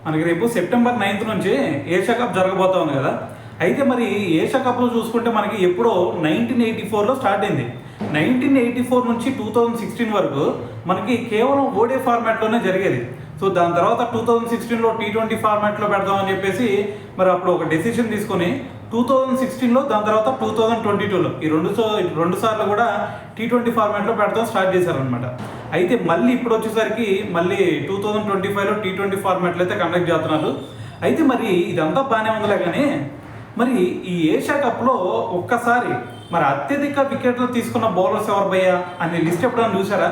మనకి రేపు September 9th నుంచి ఏషియా కప్ జరగబోతా ఉంది కదా. అయితే మరి ఏషియా కప్లో చూసుకుంటే మనకి ఎప్పుడో 1984లో స్టార్ట్ అయింది. 1984 నుంచి 2016 వరకు మనకి కేవలం ఓడే ఫార్మాట్లోనే జరిగేది. సో దాని తర్వాత 2016లో T20 ఫార్మాట్లో పెడదామని చెప్పేసి మరి అప్పుడు ఒక డెసిషన్ తీసుకొని 2016లో దాని తర్వాత 2022లో ఈ రెండు సార్లు కూడా T20 ఫార్మాట్లో పెడతాం స్టార్ట్ చేశారనమాట. అయితే మళ్ళీ ఇప్పుడు వచ్చేసరికి మళ్ళీ 2025లో T20 ఫార్మాట్లో అయితే కండక్ట్ చేస్తున్నారు. అయితే మరి ఇదంతా బాగానే ఉందిలే, కానీ మరి ఈ ఏషియా కప్లో ఒక్కసారి మరి అత్యధిక వికెట్లు తీసుకున్న బౌలర్స్ ఎవరు భయ్యా అనే లిస్ట్ ఎప్పుడైనా చూసారా?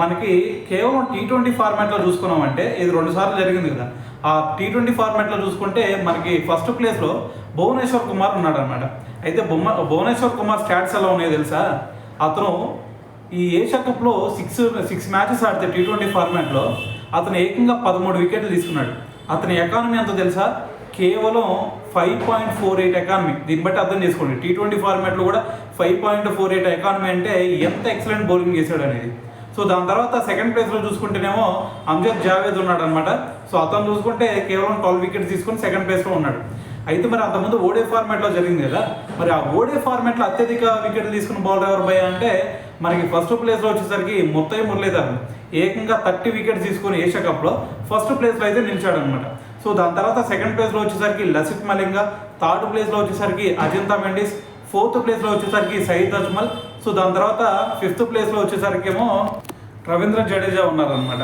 మనకి కేవలం T20 ఫార్మాట్లో చూసుకున్నామంటే ఇది 2 సార్లు జరిగింది కదా. ఆ T20 ఫార్మాట్లో చూసుకుంటే మనకి ఫస్ట్ ప్లేస్లో భువనేశ్వర్ కుమార్ ఉన్నాడు అనమాట. అయితే భువనేశ్వర్ కుమార్ స్టాట్స్ ఎలా ఉన్నాయో తెలుసా? అతను ఈ ఏషియా కప్లో సిక్స్ మ్యాచెస్ ఆడితే T20 ఫార్మాట్లో అతను ఏకంగా 13 వికెట్లు తీసుకున్నాడు. అతని ఎకానమీ ఎంతో తెలుసా? కేవలం 5.48 ఎకానమీ. దీన్ని బట్టి అర్థం చేసుకోండి, T20 ఫార్మాట్లో కూడా 5.48 ఎకానమీ అంటే ఎంత ఎక్సలెంట్ బౌలింగ్ చేశాడు అనేది. సో దాని తర్వాత సెకండ్ ప్లేస్లో చూసుకుంటేనేమో అమ్జద్ జావేద్ ఉన్నాడు అనమాట. సో అతను చూసుకుంటే కేవలం 12 వికెట్స్ తీసుకొని సెకండ్ ప్లేస్లో ఉన్నాడు. అయితే మరి అంతకుముందు ఓడే ఫార్మాట్లో జరిగింది కదా, మరి ఆ ఓడే ఫార్మాట్లో అత్యధిక వికెట్లు తీసుకున్న బౌలర్ ఎవరు భయ్యా అంటే మనకి ఫస్ట్ ప్లేస్లో వచ్చేసరికి ముత్తయ్య మురళీధరన్ ఏకంగా 30 వికెట్స్ తీసుకొని ఏషియా కప్లో ఫస్ట్ ప్లేస్లో అయితే నిలిచాడు అనమాట. సో దాని తర్వాత సెకండ్ ప్లేస్లో వచ్చేసరికి లసిత్ మలింగ, థర్డ్ ప్లేస్లో వచ్చేసరికి అజింతా మెండిస్, ఫోర్త్ ప్లేస్లో వచ్చేసరికి సయీద్ అజ్మల్. సో దాని తర్వాత ఫిఫ్త్ ప్లేస్లో వచ్చేసరికి ఏమో రవీంద్ర జడేజా ఉన్నారనమాట.